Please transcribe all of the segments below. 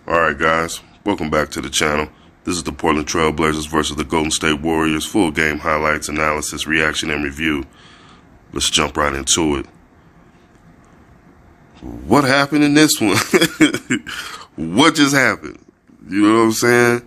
Alright guys, welcome back to the channel. This is the Portland Trail Blazers versus the Golden State Warriors. Full game highlights, analysis, reaction, and review. Let's jump right into it. What happened in this one? What just happened? You know what I'm saying?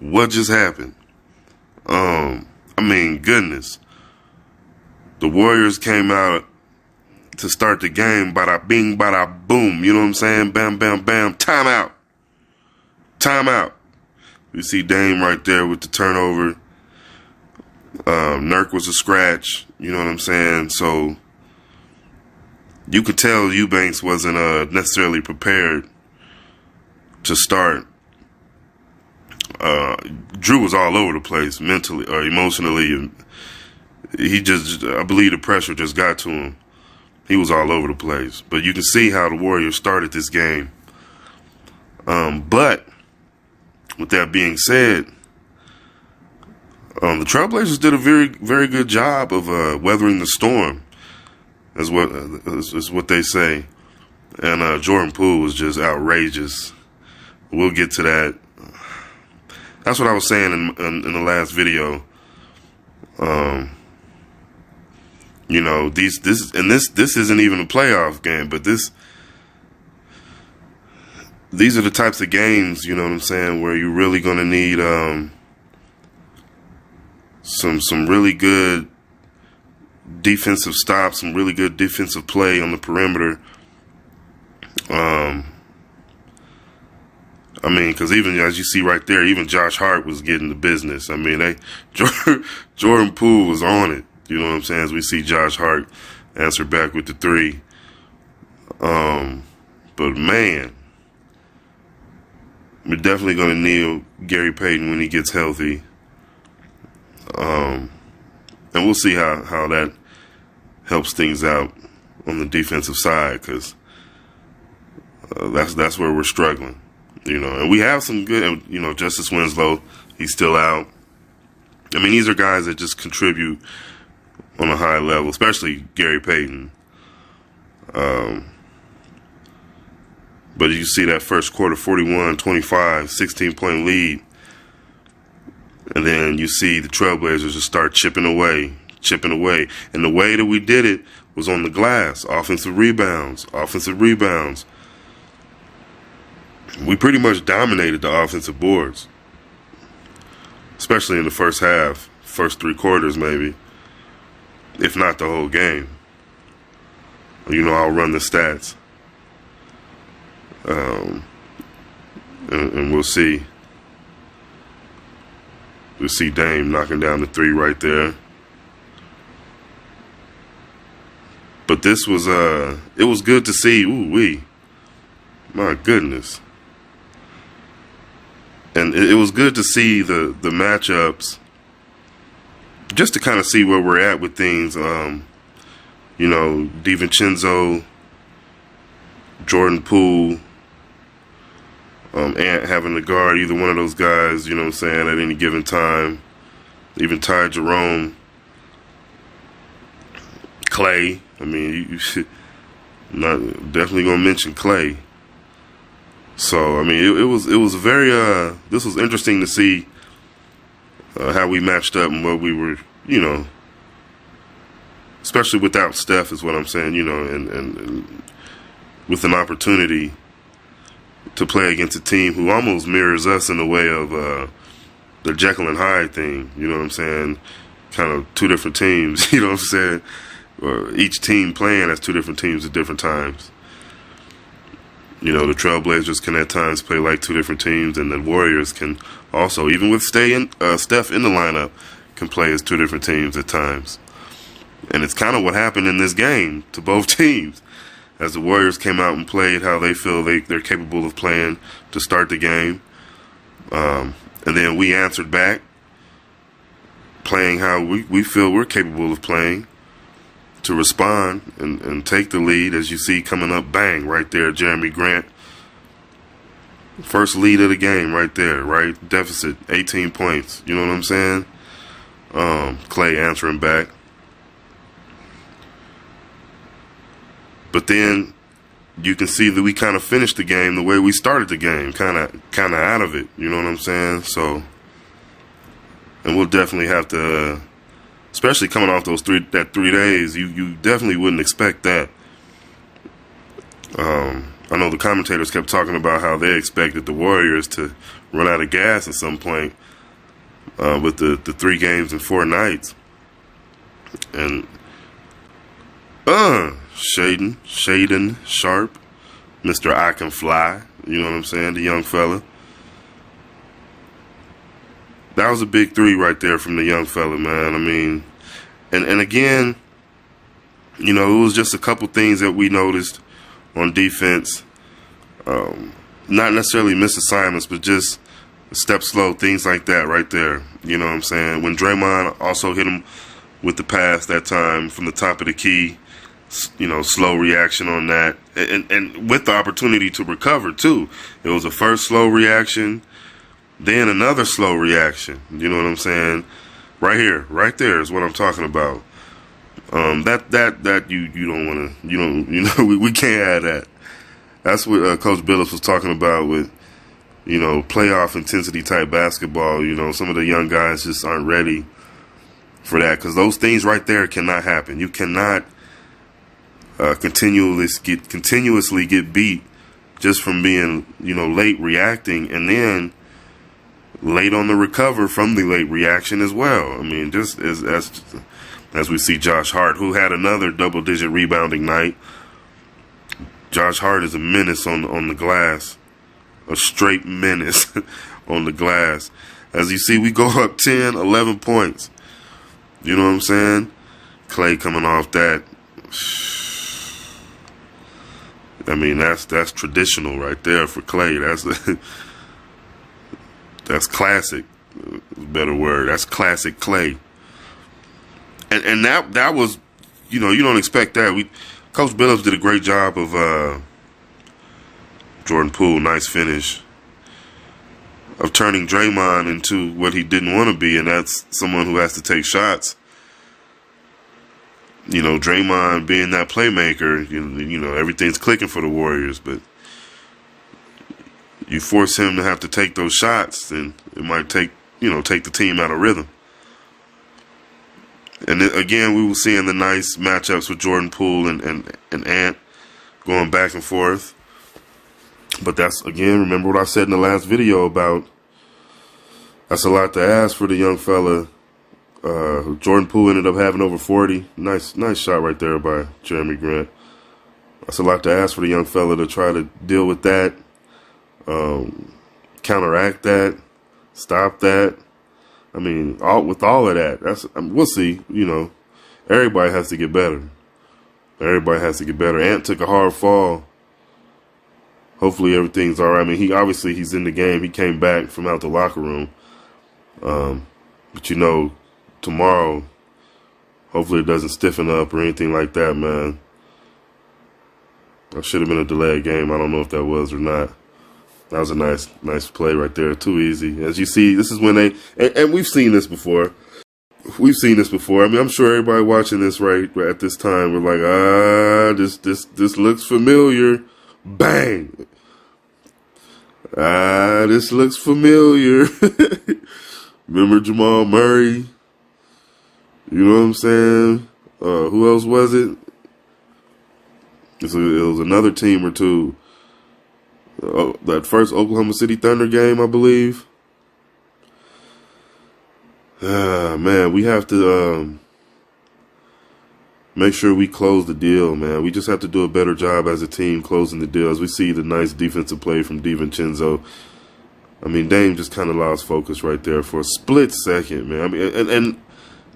What just happened? Goodness. The Warriors came out to start the game, bada bing, bada boom. You know what I'm saying? Bam, bam, bam. Timeout. Timeout. You see Dame right there with the turnover. Nurk was a scratch. You know what I'm saying? So you could tell Eubanks wasn't necessarily prepared to start. Drew was all over the place mentally or emotionally, and I believe the pressure just got to him. He was all over the place. But you can see how the Warriors started this game. But with that being said, the Trailblazers did a very, very good job of weathering the storm, is what they say. And Jordan Poole was just outrageous. We'll get to that. That's what I was saying in the last video. You know, this isn't even a playoff game, but these are the types of games, you know what I'm saying, where you're really going to need some really good defensive stops, some really good defensive play on the perimeter. Because even as you see right there, even Josh Hart was getting the business. Jordan Poole was on it. You know what I'm saying? As we see Josh Hart answer back with the three. But man, we're definitely going to need Gary Payton when he gets healthy. And we'll see how that helps things out on the defensive side, because that's where we're struggling. You know, and we have some good, Justice Winslow, he's still out. These are guys that just contribute on a high level, especially Gary Payton. But you see that first quarter, 41-25, 16-point lead. And then you see the Trailblazers just start chipping away. And the way that we did it was on the glass. Offensive rebounds. We pretty much dominated the offensive boards, especially in the first half, first three quarters maybe, if not the whole game. I'll run the stats, and we'll see. We'll see Dame knocking down the three right there. But this was it was good to see. My goodness. And it was good to see the matchups, just to kind of see where we're at with things. DiVincenzo, Jordan Poole, Ant having to guard either one of those guys, you know what I'm saying, at any given time. Even Ty Jerome, Clay. You should not definitely gonna mention Clay. So it was very this was interesting to see how we matched up and what we were, especially without Steph is what I'm saying, and with an opportunity to play against a team who almost mirrors us in the way of the Jekyll and Hyde thing, you know what I'm saying? Kind of two different teams, you know what I'm saying? Or each team playing as two different teams at different times. The Trailblazers can at times play like two different teams, and the Warriors can also, even with Steph in the lineup, can play as two different teams at times. And it's kind of what happened in this game to both teams, as the Warriors came out and played how they feel they're capable of playing to start the game. And then we answered back, playing how we feel we're capable of playing to respond and take the lead. As you see coming up, bang, right there, Jeremy Grant. First lead of the game right there, right? Deficit, 18 points. You know what I'm saying? Clay answering back. But then you can see that we kind of finished the game the way we started the game, kind of out of it. You know what I'm saying? So, and we'll definitely have to, especially coming off those 3 days, you definitely wouldn't expect that. I know the commentators kept talking about how they expected the Warriors to run out of gas at some point with the 3 games in 4 nights. And Shaedon Sharpe, Mr. I Can Fly, you know what I'm saying, the young fella. That was a big 3 right there from the young fella, man. I mean, and again, you know, it was just a couple things that we noticed on defense. Not necessarily missed assignments, but just step slow, things like that right there. You know what I'm saying? When Draymond also hit him with the pass that time from the top of the key, you know, slow reaction on that. And with the opportunity to recover, too. It was a first slow reaction, then another slow reaction. You know what I'm saying? Right here, right there is what I'm talking about. That you don't want to, you know, we can't have that. That's what Coach Billups was talking about with, you know, playoff intensity type basketball. You know, some of the young guys just aren't ready for that, because those things right there cannot happen. You cannot continuously get beat just from being, you know, late reacting, and then late on the recover from the late reaction as well. I mean, just as we see Josh Hart, who had another double-digit rebounding night. Josh Hart is a menace on the glass, a straight menace on the glass. As you see, we go up 10, 11 points. You know what I'm saying? Klay coming off that. I mean, that's traditional right there for Klay. That's classic. Better word. That's classic Klay. And that was, you know, you don't expect that. Coach Billups did a great job of Jordan Poole, nice finish, of turning Draymond into what he didn't want to be, and that's someone who has to take shots. You know, Draymond being that playmaker, you know, everything's clicking for the Warriors, but you force him to have to take those shots, and it might take the team out of rhythm. And then, again, we were seeing the nice matchups with Jordan Poole and Ant going back and forth. But that's, again, remember what I said in the last video about that's a lot to ask for the young fella. Jordan Poole ended up having over 40. Nice shot right there by Jeremy Grant. That's a lot to ask for the young fella to try to deal with that, counteract that, stop that. I mean, with all of that, we'll see. You know, everybody has to get better. Everybody has to get better. Ant took a hard fall. Hopefully everything's all right. I mean, he's in the game. He came back from out the locker room. But you know, tomorrow, hopefully it doesn't stiffen up or anything like that, man. That should have been a delayed game. I don't know if that was or not. That was a nice play right there. Too easy. As you see, this is when and we've seen this before. We've seen this before. I mean, I'm sure everybody watching this right at this time, we're like, this looks familiar. Bang. This looks familiar. Remember Jamal Murray? You know what I'm saying? Who else was it? It was another team or two. That first Oklahoma City Thunder game, I believe. Man, we have to make sure we close the deal, man. We just have to do a better job as a team closing the deal. As we see the nice defensive play from DiVincenzo. I mean, Dame just kind of lost focus right there for a split second, man. I mean, and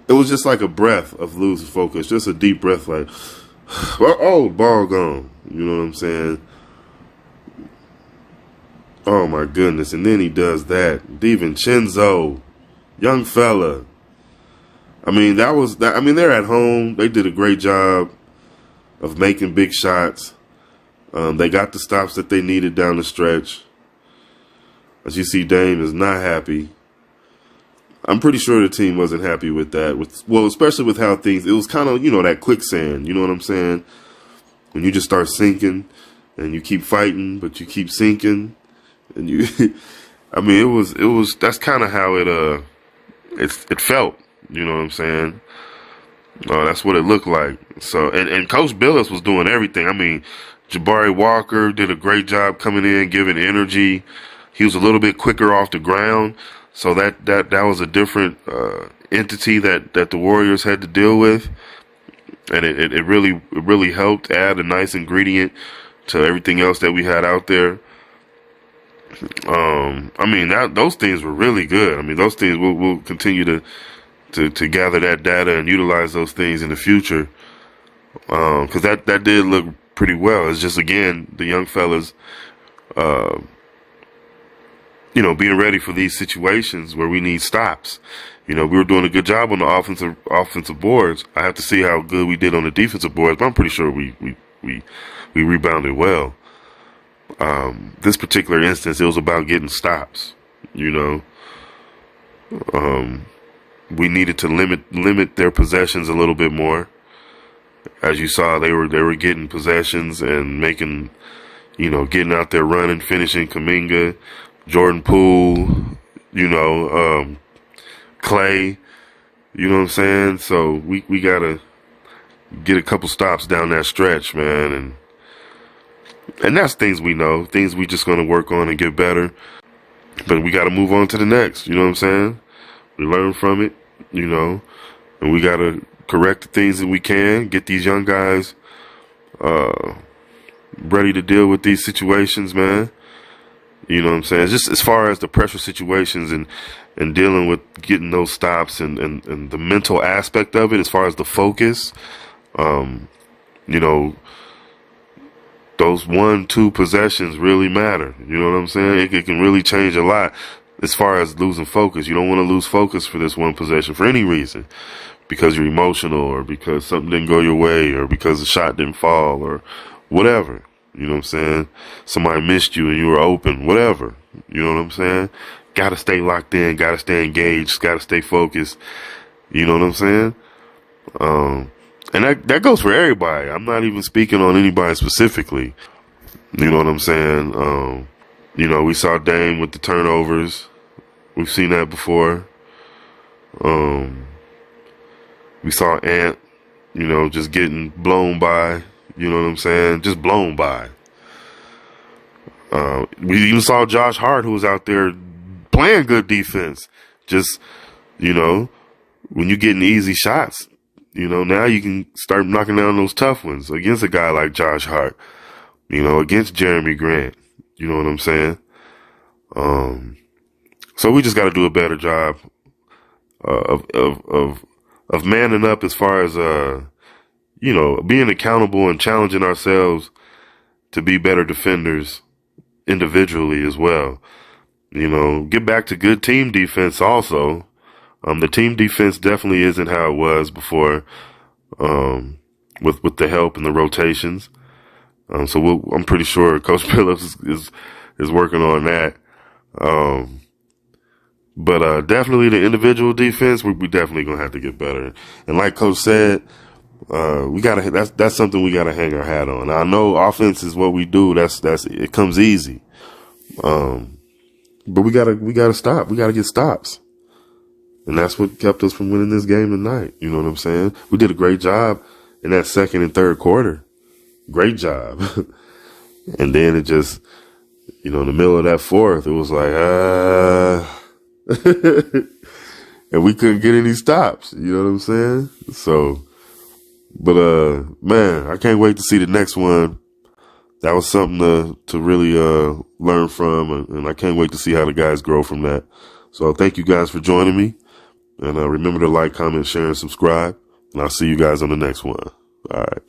it was just like a breath of losing focus, just a deep breath, like, oh, ball gone. You know what I'm saying? Oh, my goodness. And then he does that. DiVincenzo, young fella. I mean, they're at home. They did a great job of making big shots. They got the stops that they needed down the stretch. As you see, Dame is not happy. I'm pretty sure the team wasn't happy with that. Especially with how it was kind of, that quicksand. You know what I'm saying? When you just start sinking and you keep fighting, but you keep sinking, and you. I mean, it was. That's kind of how it felt. You know what I'm saying? That's what it looked like. So, and Coach Billups was doing everything. I mean, Jabari Walker did a great job coming in, giving energy. He was a little bit quicker off the ground, so that was a different entity that the Warriors had to deal with, and it really helped add a nice ingredient to everything else that we had out there. I mean, those things were really good. I mean, those things we'll continue to gather that data and utilize those things in the future, because that did look pretty well. It's just, again, the young fellas, being ready for these situations where we need stops. We were doing a good job on the offensive boards. I have to see how good we did on the defensive boards, but I'm pretty sure we rebounded well. This particular instance, it was about getting stops. We needed to limit their possessions a little bit more. As you saw, they were getting possessions and making, getting out there running, finishing. Kuminga, Jordan Poole, Clay, you know what I'm saying? So we gotta get a couple stops down that stretch, man, and that's things we know, things we just gonna work on and get better. But we gotta move on to the next, you know what I'm saying? We learn from it, and we gotta correct the things that we can, get these young guys ready to deal with these situations, man. You know what I'm saying? Just as far as the pressure situations and dealing with getting those stops and the mental aspect of it, as far as the focus, those 1-2 possessions really matter. You know what I'm saying? It can really change a lot as far as losing focus. You don't want to lose focus for this one possession for any reason, because you're emotional, or because something didn't go your way, or because the shot didn't fall, or whatever. You know what I'm saying? Somebody missed you and you were open, whatever. You know what I'm saying? Gotta stay locked in, gotta stay engaged, gotta stay focused. You know what I'm saying? And that goes for everybody. I'm not even speaking on anybody specifically. You know what I'm saying? We saw Dame with the turnovers. We've seen that before. We saw Ant, just getting blown by. You know what I'm saying? Just blown by. We even saw Josh Hart, who was out there playing good defense. Just, when you're getting easy shots, now you can start knocking down those tough ones against a guy like Josh Hart, against Jeremy Grant. You know what I'm saying? So we just got to do a better job of manning up as far as, being accountable and challenging ourselves to be better defenders individually as well. Get back to good team defense also. The team defense definitely isn't how it was before, with the help and the rotations. So I'm pretty sure Coach Billups is working on that. But definitely the individual defense, we definitely gonna have to get better. And like Coach said, that's something we gotta hang our hat on. Now, I know offense is what we do. It comes easy. But we gotta stop. We gotta get stops. And that's what kept us from winning this game tonight. You know what I'm saying? We did a great job in that second and third quarter. Great job. And then it just, in the middle of that fourth, it was like, and we couldn't get any stops. You know what I'm saying? So, but, man, I can't wait to see the next one. That was something to really, learn from. And I can't wait to see how the guys grow from that. So thank you guys for joining me. And remember to like, comment, share, and subscribe. And I'll see you guys on the next one. All right.